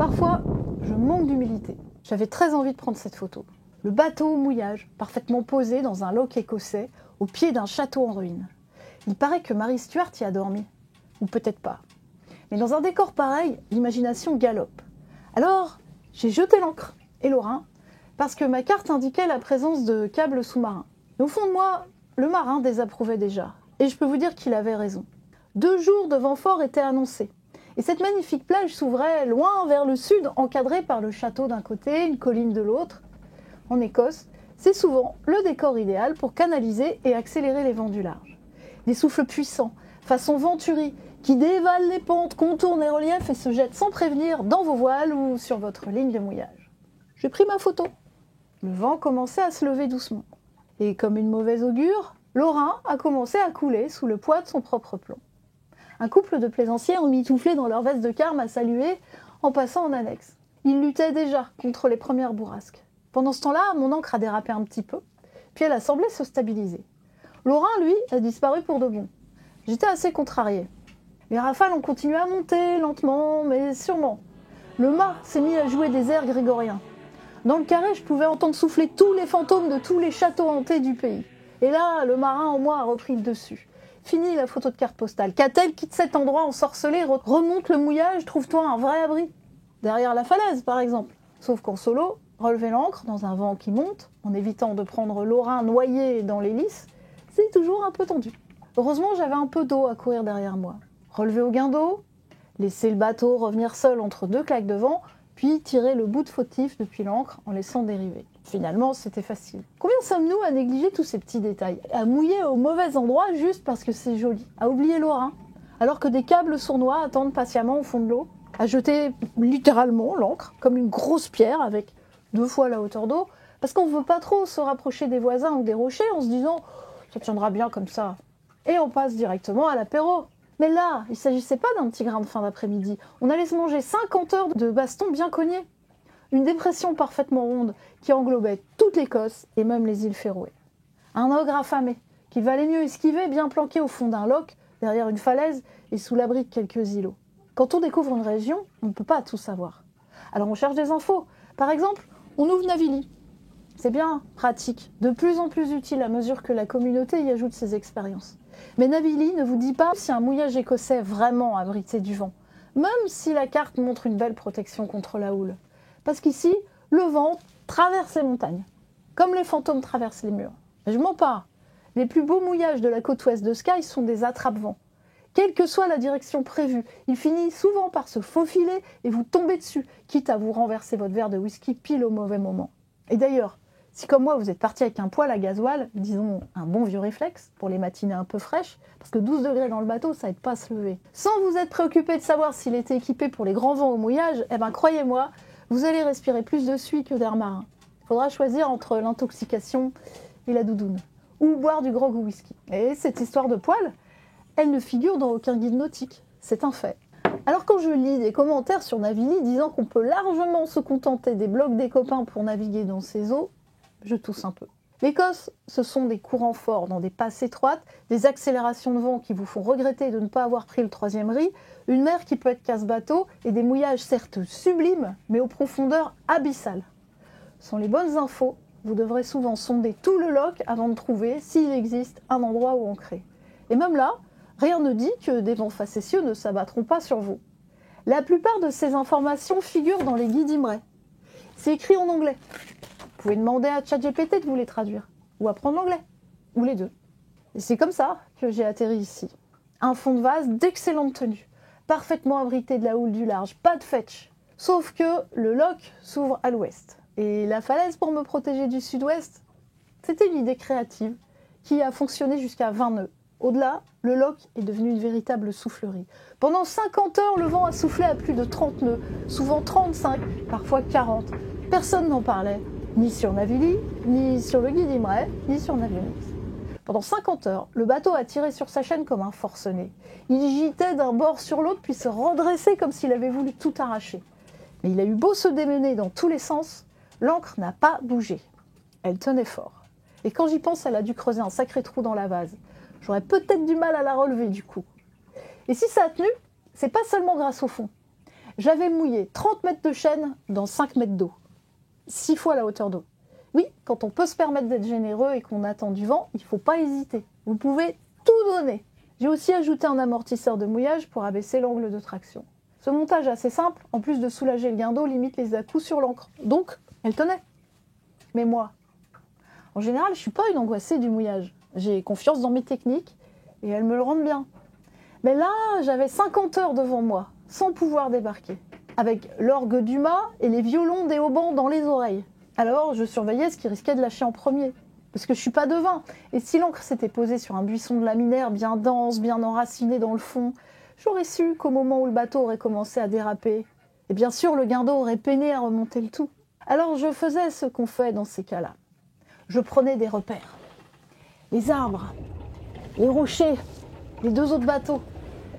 Parfois, je manque d'humilité. J'avais très envie de prendre cette photo. Le bateau au mouillage, parfaitement posé dans un loch écossais, au pied d'un château en ruine. Il paraît que Mary Stuart y a dormi. Ou peut-être pas. Mais dans un décor pareil, l'imagination galope. Alors, j'ai jeté l'ancre et l'orin, parce que ma carte indiquait la présence de câbles sous-marins. Mais au fond de moi, le marin désapprouvait déjà. Et je peux vous dire qu'il avait raison. 2 jours de vent fort étaient annoncés. Et cette magnifique plage s'ouvrait loin vers le sud, encadrée par le château d'un côté, une colline de l'autre. En Écosse, c'est souvent le décor idéal pour canaliser et accélérer les vents du large. Des souffles puissants, façon Venturi, qui dévalent les pentes, contournent les reliefs et se jettent sans prévenir dans vos voiles ou sur votre ligne de mouillage. J'ai pris ma photo. Le vent commençait à se lever doucement. Et comme une mauvaise augure, l'Orin a commencé à couler sous le poids de son propre plomb. Un couple de plaisanciers ont mitouflé dans leur veste de carme à saluer en passant en annexe. Ils luttaient déjà contre les premières bourrasques. Pendant ce temps-là, mon encre a dérapé un petit peu, puis elle a semblé se stabiliser. L'Orin, lui, a disparu pour de bon. J'étais assez contrariée. Les rafales ont continué à monter, lentement, mais sûrement. Le mât s'est mis à jouer des airs grégoriens. Dans le carré, je pouvais entendre souffler tous les fantômes de tous les châteaux hantés du pays. Et là, le marin en moi a repris le dessus. Fini la photo de carte postale. Qu'a-t-elle quitte cet endroit ensorcelé, remonte le mouillage, trouve-toi un vrai abri. Derrière la falaise, par exemple. Sauf qu'en solo, relever l'ancre dans un vent qui monte, en évitant de prendre l'Orin noyé dans l'hélice, c'est toujours un peu tendu. Heureusement, j'avais un peu d'eau à courir derrière moi. Relever au gain d'eau, laisser le bateau revenir seul entre 2 claques de vent, puis tirer le bout de fautif depuis l'ancre en laissant dériver. Finalement, c'était facile. Combien sommes-nous à négliger tous ces petits détails, à mouiller au mauvais endroit juste parce que c'est joli, à oublier l'Orin, alors que des câbles sournois attendent patiemment au fond de l'eau, à jeter littéralement l'ancre comme une grosse pierre avec 2 fois la hauteur d'eau, parce qu'on ne veut pas trop se rapprocher des voisins ou des rochers en se disant « ça tiendra bien comme ça ». Et on passe directement à l'apéro. Mais là, il ne s'agissait pas d'un petit grain de fin d'après-midi. On allait se manger 50 heures de baston bien cognés. Une dépression parfaitement ronde qui englobait toute l'Écosse et même les îles Féroé. Un ogre affamé qu'il valait mieux esquiver bien planqué au fond d'un loch, derrière une falaise et sous l'abri de quelques îlots. Quand on découvre une région, on ne peut pas tout savoir. Alors on cherche des infos. Par exemple, on ouvre Navili. C'est bien pratique, de plus en plus utile à mesure que la communauté y ajoute ses expériences. Mais Navili ne vous dit pas si un mouillage écossais est vraiment abrité du vent, même si la carte montre une belle protection contre la houle. Parce qu'ici, le vent traverse les montagnes, comme les fantômes traversent les murs. Et je mens pas. Les plus beaux mouillages de la côte ouest de Skye sont des attrape-vents. Quelle que soit la direction prévue, il finit souvent par se faufiler et vous tomber dessus, quitte à vous renverser votre verre de whisky pile au mauvais moment. Et d'ailleurs, si comme moi vous êtes parti avec un poêle à gasoil, disons un bon vieux réflexe, pour les matinées un peu fraîches, parce que 12 degrés dans le bateau, ça aide pas à se lever. Sans vous être préoccupé de savoir s'il était équipé pour les grands vents au mouillage, eh ben croyez-moi, vous allez respirer plus de suie que d'air marin. Il faudra choisir entre l'intoxication et la doudoune, ou boire du grog ou whisky. Et cette histoire de poêle, elle ne figure dans aucun guide nautique, c'est un fait. Alors quand je lis des commentaires sur Navili disant qu'on peut largement se contenter des blogs des copains pour naviguer dans ces eaux, je tousse un peu. L'Écosse, ce sont des courants forts dans des passes étroites, des accélérations de vent qui vous font regretter de ne pas avoir pris le 3e riz, une mer qui peut être casse-bateau et des mouillages certes sublimes, mais aux profondeurs abyssales. Sans les bonnes infos, vous devrez souvent sonder tout le loch avant de trouver, s'il existe, un endroit où ancrer. Et même là, rien ne dit que des vents facétieux ne s'abattront pas sur vous. La plupart de ces informations figurent dans les guides Imre. C'est écrit en anglais. Vous pouvez demander à ChatGPT de vous les traduire, ou apprendre l'anglais, ou les deux. Et c'est comme ça que j'ai atterri ici. Un fond de vase d'excellente tenue, parfaitement abrité de la houle du large, pas de fetch. Sauf que le loch s'ouvre à l'ouest. Et la falaise pour me protéger du sud-ouest, c'était une idée créative qui a fonctionné jusqu'à 20 nœuds. Au-delà, le loch est devenu une véritable soufflerie. Pendant 50 heures, le vent a soufflé à plus de 30 nœuds, souvent 35, parfois 40. Personne n'en parlait, ni sur Navili, ni sur le guide Imre, ni sur Navionics. Pendant 50 heures, le bateau a tiré sur sa chaîne comme un forcené. Il gitait d'un bord sur l'autre, puis se redressait comme s'il avait voulu tout arracher. Mais il a eu beau se démener dans tous les sens, l'ancre n'a pas bougé. Elle tenait fort. Et quand j'y pense, elle a dû creuser un sacré trou dans la vase. J'aurais peut-être du mal à la relever du coup. Et si ça a tenu, c'est pas seulement grâce au fond. J'avais mouillé 30 mètres de chaîne dans 5 mètres d'eau. 6 fois la hauteur d'eau. Oui, quand on peut se permettre d'être généreux et qu'on attend du vent, il ne faut pas hésiter. Vous pouvez tout donner. J'ai aussi ajouté un amortisseur de mouillage pour abaisser l'angle de traction. Ce montage assez simple, en plus de soulager le guindeau, limite les à-coups sur l'ancre. Donc, elle tenait. Mais moi, en général, je ne suis pas une angoissée du mouillage. J'ai confiance dans mes techniques et elles me le rendent bien. Mais là, j'avais 50 heures devant moi, sans pouvoir débarquer, avec l'orgue du mât et les violons des haubans dans les oreilles. Alors, je surveillais ce qui risquait de lâcher en premier, parce que je suis pas devin. Et si l'encre s'était posée sur un buisson de laminaire bien dense, bien enraciné dans le fond, j'aurais su qu'au moment où le bateau aurait commencé à déraper, et bien sûr, le guindeau aurait peiné à remonter le tout. Alors, je faisais ce qu'on fait dans ces cas-là. Je prenais des repères. Les arbres, les rochers, les 2 autres bateaux.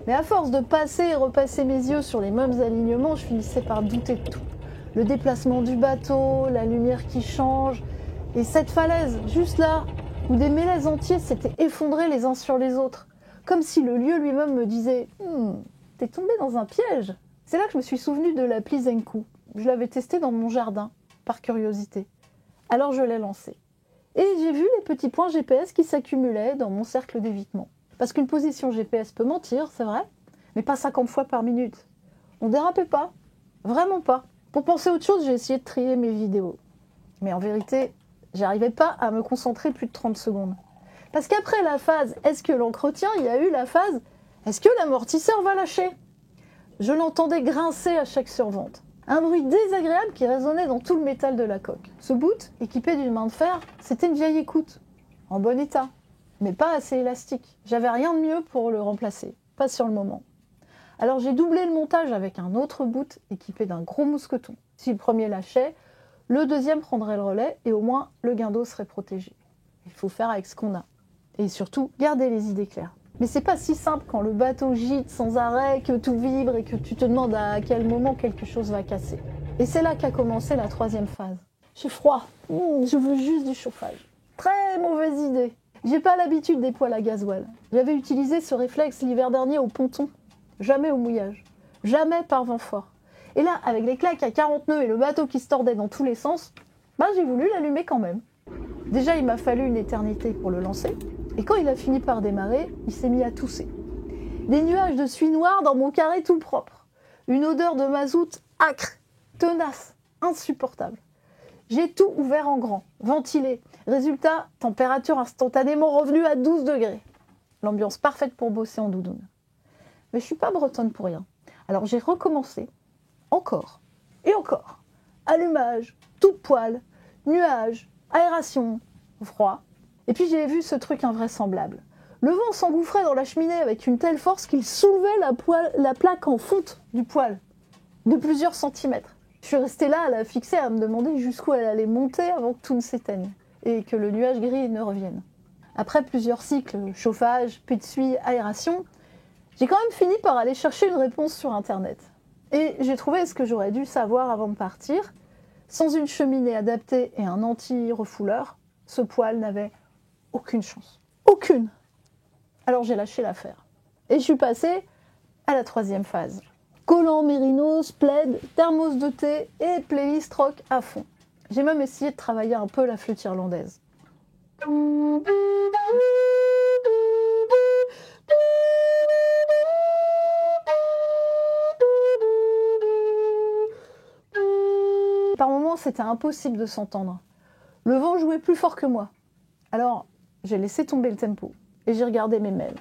Mais à force de passer et repasser mes yeux sur les mêmes alignements, je finissais par douter de tout. Le déplacement du bateau, la lumière qui change, et cette falaise, juste là, où des mélèzes entiers s'étaient effondrés les uns sur les autres. Comme si le lieu lui-même me disait « T'es tombé dans un piège !» C'est là que je me suis souvenue de l'appli Zenku. Je l'avais testée dans mon jardin, par curiosité. Alors je l'ai lancée. Et j'ai vu les petits points GPS qui s'accumulaient dans mon cercle d'évitement. Parce qu'une position GPS peut mentir, c'est vrai, mais pas 50 fois par minute. On dérapait pas, vraiment pas. Pour penser à autre chose, j'ai essayé de trier mes vidéos. Mais en vérité, j'arrivais pas à me concentrer plus de 30 secondes. Parce qu'après la phase « est-ce que l'encre tient ?», il y a eu la phase « est-ce que l'amortisseur va lâcher ?» Je l'entendais grincer à chaque survente. Un bruit désagréable qui résonnait dans tout le métal de la coque. Ce bout, équipé d'une main de fer, c'était une vieille écoute, en bon état, mais pas assez élastique. J'avais rien de mieux pour le remplacer, pas sur le moment. Alors j'ai doublé le montage avec un autre bout équipé d'un gros mousqueton. Si le premier lâchait, le deuxième prendrait le relais et au moins le guindeau serait protégé. Il faut faire avec ce qu'on a. Et surtout, garder les idées claires. Mais c'est pas si simple quand le bateau gîte sans arrêt, que tout vibre et que tu te demandes à quel moment quelque chose va casser. Et c'est là qu'a commencé la 3e phase. J'ai froid, je veux juste du chauffage. Très mauvaise idée. J'ai pas l'habitude des poêles à gasoil. J'avais utilisé ce réflexe l'hiver dernier au ponton. Jamais au mouillage. Jamais par vent fort. Et là, avec les claques à 40 nœuds et le bateau qui se tordait dans tous les sens, j'ai voulu l'allumer quand même. Déjà, il m'a fallu une éternité pour le lancer. Et quand il a fini par démarrer, il s'est mis à tousser. Des nuages de suie noire dans mon carré tout propre. Une odeur de mazout âcre, tenace, insupportable. J'ai tout ouvert en grand, ventilé. Résultat, température instantanément revenue à 12 degrés. L'ambiance parfaite pour bosser en doudoune. Mais je suis pas bretonne pour rien. Alors j'ai recommencé, encore et encore. Allumage, tout poil, nuages, aération, froid. Et puis j'ai vu ce truc invraisemblable. Le vent s'engouffrait dans la cheminée avec une telle force qu'il soulevait la plaque en fonte du poêle, de plusieurs centimètres. Je suis restée là à la fixer, à me demander jusqu'où elle allait monter avant que tout ne s'éteigne et que le nuage gris ne revienne. Après plusieurs cycles, chauffage, puis de suie, aération, j'ai quand même fini par aller chercher une réponse sur Internet. Et j'ai trouvé ce que j'aurais dû savoir avant de partir. Sans une cheminée adaptée et un anti-refouleur, ce poêle n'avait aucune chance. Aucune. Alors j'ai lâché l'affaire. Et je suis passée à la 3e phase. Collant mérinos, plaid, thermos de thé et playlist rock à fond. J'ai même essayé de travailler un peu la flûte irlandaise. Par moments, c'était impossible de s'entendre. Le vent jouait plus fort que moi. Alors, j'ai laissé tomber le tempo et j'ai regardé mes mails.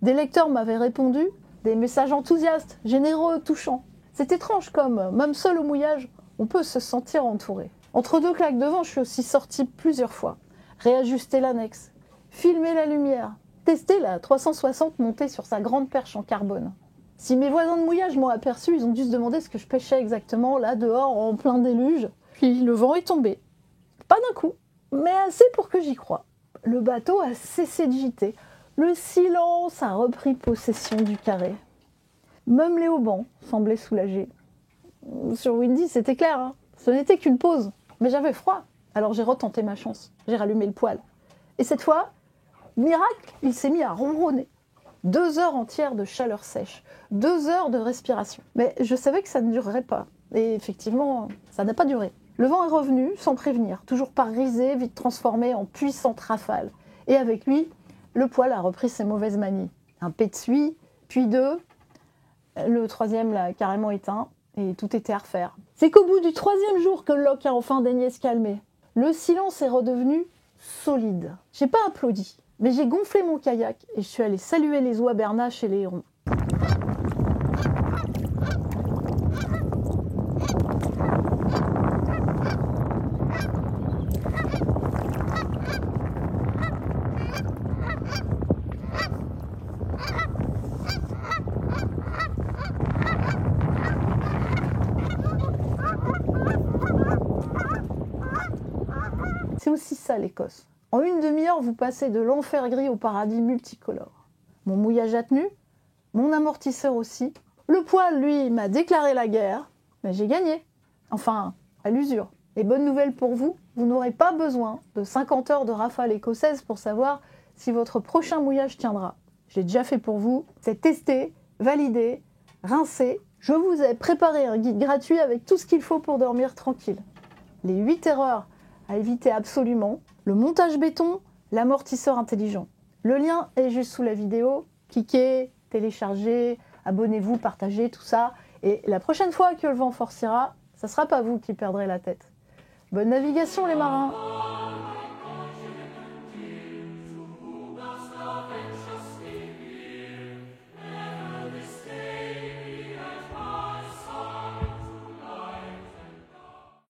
Des lecteurs m'avaient répondu, des messages enthousiastes, généreux, touchants. C'est étrange comme, même seul au mouillage, on peut se sentir entouré. Entre 2 claques de vent, je suis aussi sortie plusieurs fois. Réajuster l'annexe, filmer la lumière, tester la 360 montée sur sa grande perche en carbone. Si mes voisins de mouillage m'ont aperçu, ils ont dû se demander ce que je pêchais exactement, là, dehors, en plein déluge. Puis le vent est tombé. Pas d'un coup, mais assez pour que j'y croie. Le bateau a cessé de gîter. Le silence a repris possession du carré. Même les haubans semblaient soulagés. Sur Windy, c'était clair, hein. Ce n'était qu'une pause. Mais j'avais froid. Alors j'ai retenté ma chance. J'ai rallumé le poêle. Et cette fois, miracle, il s'est mis à ronronner. 2 heures entières de chaleur sèche, 2 heures de respiration. Mais je savais que ça ne durerait pas. Et effectivement, ça n'a pas duré. Le vent est revenu sans prévenir, toujours par risée, vite transformé en puissante rafale. Et avec lui, le poêle a repris ses mauvaises manies. Un pet de suie, puis 2. Le 3e l'a carrément éteint et tout était à refaire. C'est qu'au bout du 3e jour que Locke a enfin daigné se calmer. Le silence est redevenu solide. J'ai pas applaudi, mais j'ai gonflé mon kayak et je suis allée saluer les oies bernaches et les hérons. C'est aussi ça l'Écosse. En une demi-heure, vous passez de l'enfer gris au paradis multicolore. Mon mouillage a tenu, mon amortisseur aussi. Le poêle, lui, m'a déclaré la guerre, mais j'ai gagné. Enfin, à l'usure. Et bonne nouvelle pour vous, vous n'aurez pas besoin de 50 heures de rafale écossaise pour savoir si votre prochain mouillage tiendra. J'ai déjà fait pour vous, c'est testé, validé, rincé. Je vous ai préparé un guide gratuit avec tout ce qu'il faut pour dormir tranquille. Les 8 erreurs à éviter absolument, le montage béton, l'amortisseur intelligent. Le lien est juste sous la vidéo. Cliquez, téléchargez, abonnez-vous, partagez, tout ça. Et la prochaine fois que le vent forcira, ça sera pas vous qui perdrez la tête. Bonne navigation les marins!